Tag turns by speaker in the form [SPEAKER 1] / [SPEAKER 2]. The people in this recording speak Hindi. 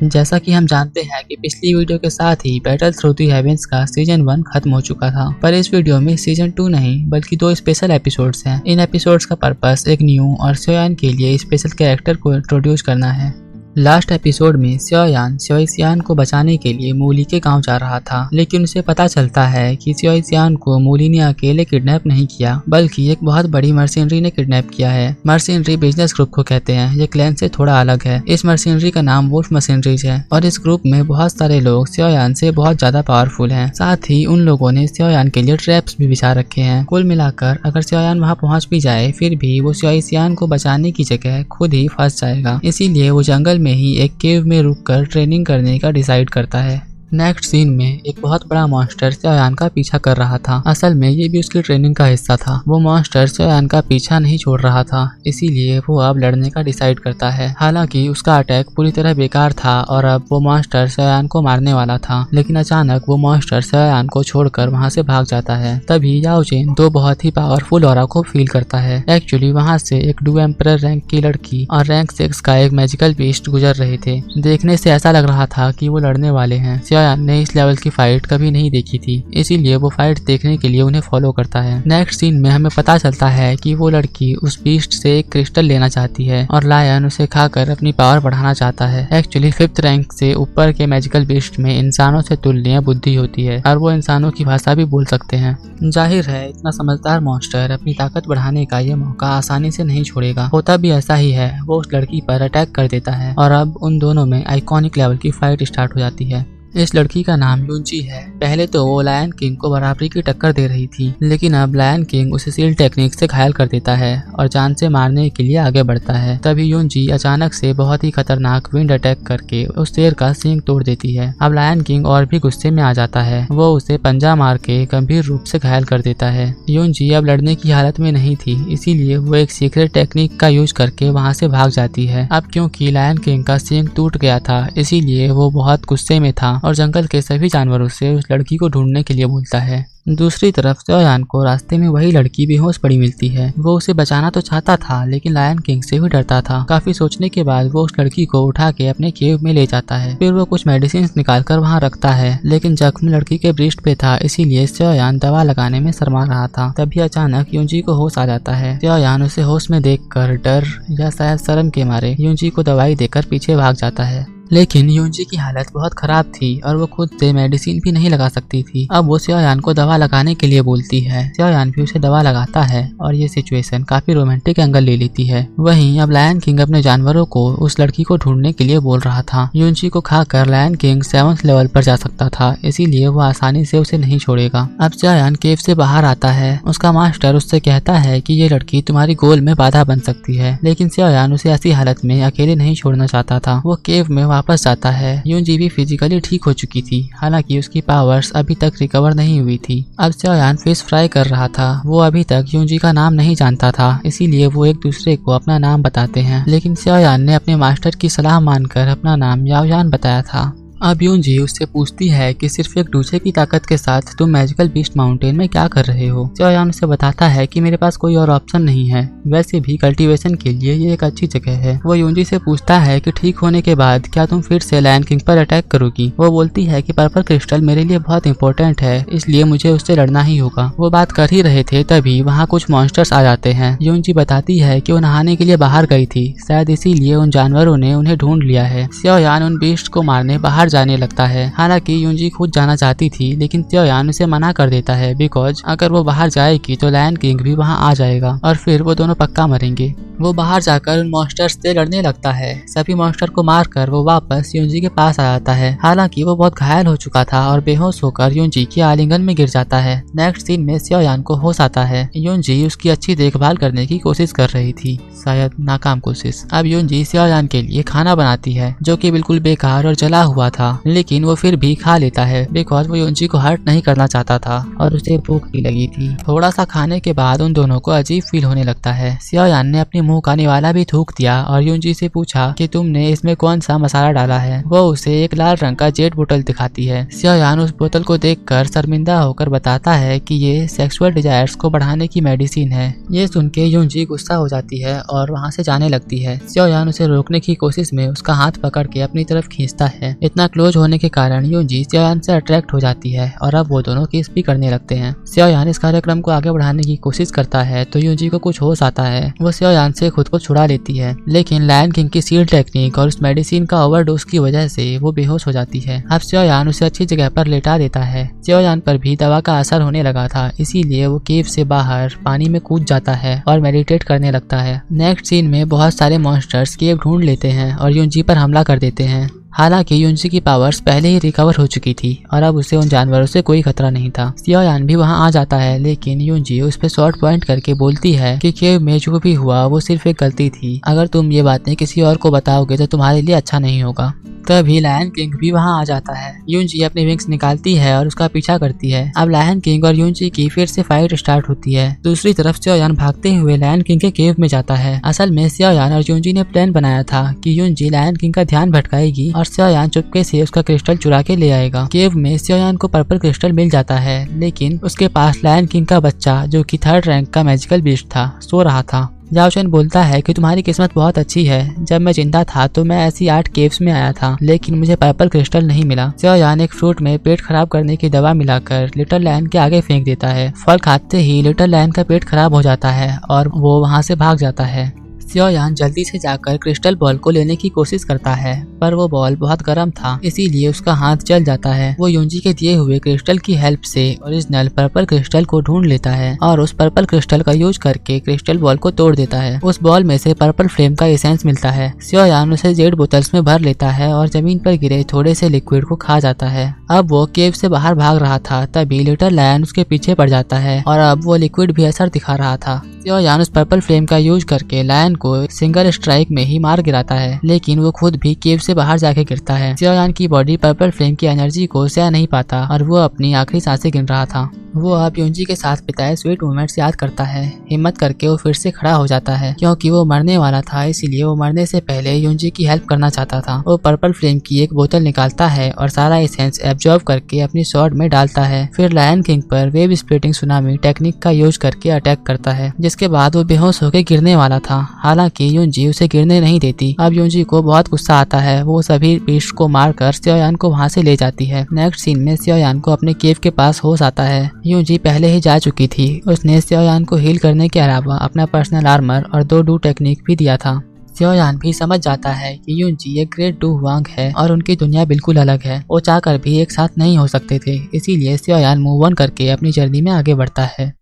[SPEAKER 1] जैसा कि हम जानते हैं कि पिछली वीडियो के साथ ही बैटल थ्रू द हेवेंस का सीजन 1 खत्म हो चुका था, पर इस वीडियो में सीजन 2 नहीं बल्कि 2 स्पेशल एपिसोड्स हैं। इन एपिसोड्स का पर्पस एक न्यू और सेओयान के लिए स्पेशल कैरेक्टर को इंट्रोड्यूस करना है। लास्ट एपिसोड में सेओयान स्योइसियान को बचाने के लिए मूली के गांव जा रहा था, लेकिन उसे पता चलता है कि स्योइसियान को मूली ने अकेले किडनैप नहीं किया बल्कि एक बहुत बड़ी मर्सिनरी ने किडनैप किया है। मर्सिनरी बिजनेस ग्रुप को कहते हैं, ये क्लैन से थोड़ा अलग है। इस मर्सिनरी का नाम वुल्फ मर्सिनरीज है और इस ग्रुप में बहुत सारे लोग सेओयान से बहुत ज्यादा पावरफुल हैं। साथ ही उन लोगों ने सेओयान के लिए ट्रैप्स भी बिछा रखे हैं। कुल मिलाकर अगर सेओयान वहां पहुंच भी जाए फिर भी वो स्योइसियान को बचाने की जगह खुद ही फंस जाएगा, इसीलिए वो जंगल में ही एक केव में रुककर ट्रेनिंग करने का डिसाइड करता है। नेक्स्ट सीन में एक बहुत बड़ा मॉन्स्टर सेओयान का पीछा कर रहा था। असल में ये भी उसकी ट्रेनिंग का हिस्सा था। वो मॉन्स्टर सेओयान का पीछा नहीं छोड़ रहा था, इसीलिए वो अब लड़ने का डिसाइड करता है। हालांकि उसका अटैक पूरी तरह बेकार था और अब वो मॉन्स्टर सेओयान को मारने वाला था, लेकिन अचानक वो मॉन्स्टर सेओयान को छोड़कर वहाँ से भाग जाता है। तभी याओ जेन दो बहुत ही पावरफुल ऑरा को फील करता है। एक्चुअली वहाँ से एक डू एम्परर रैंक की लड़की और रैंक 6 का एक मैजिकल बीस्ट गुजर रहे थे। देखने से ऐसा लग रहा था कि वो लड़ने वाले हैं। सेओयान ने इस लेवल की फाइट कभी नहीं देखी थी, इसीलिए वो फाइट देखने के लिए उन्हें फॉलो करता है। नेक्स्ट सीन में हमें पता चलता है कि वो लड़की उस बीस्ट से एक क्रिस्टल लेना चाहती है और लायन उसे खाकर अपनी पावर बढ़ाना चाहता है। एक्चुअली 5th रैंक से ऊपर के मैजिकल बीस्ट में इंसानों से तुलनीय बुद्धि होती है और वो इंसानों की भाषा भी बोल सकते हैं। जाहिर है इतना समझदार मॉन्स्टर अपनी ताकत बढ़ाने का ये मौका आसानी से नहीं छोड़ेगा। होता भी ऐसा ही है, वो उस लड़की पर अटैक कर देता है और अब उन दोनों में आइकॉनिक लेवल की फाइट स्टार्ट हो जाती है। इस लड़की का नाम यूनजी है। पहले तो वो लायन किंग को बराबरी की टक्कर दे रही थी, लेकिन अब लायन किंग उसे सील टेक्निक से घायल कर देता है और जान से मारने के लिए आगे बढ़ता है। तभी यूनजी अचानक से बहुत ही खतरनाक विंड अटैक करके उस शेर का सींग तोड़ देती है। अब लायन किंग और भी गुस्से में आ जाता है। वो उसे पंजा मार के गंभीर रूप से घायल कर देता है। यूनजी अब लड़ने की हालत में नहीं थी, इसीलिए वो एक सीक्रेट टेक्निक का यूज करके वहाँ से भाग जाती है। अब क्योंकि लायन किंग का सींग टूट गया था, इसीलिए वो बहुत गुस्से में था और जंगल के सभी जानवरों से उस लड़की को ढूंढने के लिए बोलता है। दूसरी तरफ सेओयान को रास्ते में वही लड़की बेहोश पड़ी मिलती है। वो उसे बचाना तो चाहता था, लेकिन लायन किंग से भी डरता था। काफी सोचने के बाद वो उस लड़की को उठा के अपने केव में ले जाता है। फिर वो कुछ मेडिसिन निकालकर वहाँ रखता है, लेकिन जख्म लड़की के ब्रेस्ट पे था, इसीलिए सेओयान दवा लगाने में शर्मा रहा था। तभी अचानक यूनजी को होश आ जाता है। सेओयान उसे होश में देखकर डर या शायद शर्म के मारे यूनजी को दवाई देकर पीछे भाग जाता है। लेकिन यूनजी की हालत बहुत खराब थी और वो खुद से मेडिसिन भी नहीं लगा सकती थी। अब वो सेओयान को दवा लगाने के लिए बोलती है। सेओयान भी उसे दवा लगाता है और ये सिचुएशन काफी रोमांटिक एंगल ले लेती है। वहीं अब लायन किंग अपने जानवरों को उस लड़की को ढूंढने के लिए बोल रहा था। यूनजी को खाकर लायन किंग 7th लेवल पर जा सकता था, इसीलिए वो आसानी से उसे नहीं छोड़ेगा। अब सेओयान केव से बाहर आता है। उसका मास्टर उससे कहता है कि ये लड़की तुम्हारी गोल में बाधा बन सकती है, लेकिन सेओयान उसे ऐसी हालत में अकेले नहीं छोड़ना चाहता था। वो केव में वापस जाता है। यूनजी भी फिजिकली ठीक हो चुकी थी, हालांकि उसकी पावर्स अभी तक रिकवर नहीं हुई थी। अब सेओयान फिश फ्राई कर रहा था। वो अभी तक यूनजी का नाम नहीं जानता था, इसीलिए वो एक दूसरे को अपना नाम बताते हैं, लेकिन सेओयान ने अपने मास्टर की सलाह मानकर अपना नाम याओयान बताया था। अब यूनजी उससे पूछती है कि सिर्फ एक डूचे की ताकत के साथ तुम मैजिकल बीस्ट माउंटेन में क्या कर रहे हो। सेओयान उसे बताता है कि मेरे पास कोई और ऑप्शन नहीं है, वैसे भी कल्टीवेशन के लिए ये एक अच्छी जगह है। वो यूनजी से पूछता है कि ठीक होने के बाद क्या तुम फिर से लायन किंग पर अटैक करोगी। वो बोलती है कि पर्पल क्रिस्टल मेरे लिए बहुत इंपॉर्टेंट है, इसलिए मुझे उससे लड़ना ही होगा। वो बात कर ही रहे थे तभी वहाँ कुछ मॉन्स्टर्स आ जाते हैं। यूनजी बताती है कि वो नहाने के लिए बाहर गई थी, शायद इसीलिए उन जानवरों ने उन्हें ढूंढ लिया है। सेओयान उन बीस्ट को मारने बाहर जाने लगता है। हालांकि यूनजी खुद जाना चाहती थी, लेकिन सेओयान उसे मना कर देता है, बिकॉज अगर वो बाहर जाएगी तो लायन किंग भी वहां आ जाएगा और फिर वो दोनों पक्का मरेंगे। वो बाहर जाकर उन मॉन्स्टर्स से लड़ने लगता है। सभी मॉन्स्टर को मारकर वो वापस यूनजी के पास आ जाता है। हालांकि वो बहुत घायल हो चुका था और बेहोश होकर यूनजी के आलिंगन में गिर जाता है। नेक्स्ट सीन में सेओयान को होश आता है। यूनजी उसकी अच्छी देखभाल करने की कोशिश कर रही थी, शायद नाकाम कोशिश। अब यूनजी सेओयान के लिए खाना बनाती है, जो कि बिल्कुल बेकार और जला हुआ था। था, लेकिन वो फिर भी खा लेता है बिकॉज वो युनजी को हर्ट नहीं करना चाहता था और उसे भूख भी लगी थी। थोड़ा सा खाने के बाद उन दोनों को अजीब फील होने लगता है। सियायान ने अपने मुंह का निवाला भी थूक दिया और युनजी से पूछा कि तुमने इसमें कौन सा मसाला डाला है। वो उसे एक लाल रंग का जेट बोतल दिखाती है। सियायान उस बोतल को देखकर शर्मिंदा होकर बताता है कि ये सेक्सुअल डिजायर्स को बढ़ाने की मेडिसिन है। ये सुन के युनजी गुस्सा हो जाती है और वहाँ से जाने लगती है। सियायान उसे रोकने की कोशिश में उसका हाथ पकड़ के अपनी तरफ खींचता है। इतना क्लोज होने के कारण युनजी सियायान से अट्रैक्ट हो जाती है और अब वो दोनों किस भी करने लगते हैं। सियायान इस कार्यक्रम को आगे बढ़ाने की कोशिश करता है तो युनजी को कुछ होश आता है। वो सियायान से खुद को छुड़ा लेती है, लेकिन लायन किंग की सील टेक्निक और उस मेडिसिन का ओवरडोज की वजह से वो बेहोश हो जाती है। अब सियायान उसे अच्छी जगह पर लेटा देता है। सियायान पर भी दवा का असर होने लगा था, इसीलिए वो केव से बाहर पानी में कूद जाता है और मेडिटेट करने लगता है। नेक्स्ट सीन में बहुत सारे मॉन्स्टर्स केव ढूंढ लेते हैं और युनजी पर हमला कर देते हैं। हालांकि युनजी की पावर्स पहले ही रिकवर हो चुकी थी और अब उसे उन जानवरों से कोई खतरा नहीं था। सियायान भी वहां आ जाता है, लेकिन युनजी उस पर शॉर्ट पॉइंट करके बोलती है कि केव में जो भी हुआ वो सिर्फ एक गलती थी। अगर तुम ये बातें किसी और को बताओगे तो तुम्हारे लिए अच्छा नहीं होगा। तभी लायन किंग भी वहां आ जाता है। युनजी अपनी विंग्स निकालती है और उसका पीछा करती है। अब लायन किंग और युनजी की फिर से फाइट स्टार्ट होती है। दूसरी तरफ सियायान भागते हुए लायन किंग के केव में जाता है। असल में सियायान और युनजी ने प्लान बनाया था कि युनजी लायन किंग का ध्यान भटकाएगी और सियायान चुपके से उसका क्रिस्टल चुरा के ले आएगा। केव में सियायान को पर्पल क्रिस्टल मिल जाता है, लेकिन उसके पास लायन किंग का बच्चा जो कि 3rd रैंक का मैजिकल बीस्ट था सो रहा था। जाओ चैन बोलता है कि तुम्हारी किस्मत बहुत अच्छी है। जब मैं जिंदा था तो मैं ऐसी 8 केव्स में आया था, लेकिन मुझे पर्पल क्रिस्टल नहीं मिला। सियायान एक फ्रूट में पेट खराब करने की दवा मिलाकर लिटिल लायन के आगे फेंक देता है। फल खाते ही लिटिल लायन का पेट खराब हो जाता है और वो वहाँ से भाग जाता है। सियायान जल्दी से जाकर क्रिस्टल बॉल को लेने की कोशिश करता है, पर वो बॉल बहुत गर्म था, इसीलिए उसका हाथ जल जाता है। वो युनजी के दिए हुए क्रिस्टल की हेल्प से ओरिजिनल पर्पल क्रिस्टल को ढूंढ लेता है और उस पर्पल क्रिस्टल का यूज करके क्रिस्टल बॉल को तोड़ देता है। उस बॉल में से पर्पल फ्लेम का एसेंस मिलता है। सियायान उसे जेड बोतल्स में भर लेता है और जमीन पर गिरे थोड़े से लिक्विड को खा जाता है। अब वो केव से बाहर भाग रहा था, तभी लिटिल लायन उसके पीछे पड़ जाता है और अब वो लिक्विड भी असर दिखा रहा था। सियायान उस पर्पल फ्लेम का यूज करके लायन को सिंगल स्ट्राइक में ही मार गिराता है, लेकिन वो खुद भी केव से बाहर जाके गिरता है। सियायान की बॉडी पर्पल फ्लेम की एनर्जी को सह नहीं पाता और वो अपनी आखिरी सांसें गिन रहा था। वो अब युनजी के साथ बिताए स्वीट मोमेंट्स याद करता है। हिम्मत करके वो फिर से खड़ा हो जाता है, क्योंकि वो मरने वाला था, इसलिए वो मरने से पहले युनजी की हेल्प करना चाहता था। वो पर्पल फ्लेम की एक बोतल निकालता है और सारा एसेंस एब्जॉर्ब करके अपनी स्वॉर्ड में डालता है। फिर लायन किंग पर वेव स्प्लिटिंग सुनामी टेक्निक का यूज करके अटैक करता है, जिसके बाद वो बेहोश होकर गिरने वाला था। हालांकि युनजी उसे गिरने नहीं देती। अब युनजी को बहुत गुस्सा आता है। वो सभी बीस्ट को मारकर सियायान को वहाँ से ले जाती है। नेक्स्ट सीन में सियायान को अपने केव के पास होश आता है। युनजी पहले ही जा चुकी थी। उसने सियायान को हील करने के अलावा अपना पर्सनल आर्मर और 2 डू टेक्निक भी दिया था। सियायान भी समझ जाता है कि युनजी एक ग्रेट डू हुआंग है और उनकी दुनिया बिल्कुल अलग है। वो चाहकर भी एक साथ नहीं हो सकते थे, इसीलिए सियायान मूव ऑन करके अपनी जर्नी में आगे बढ़ता है।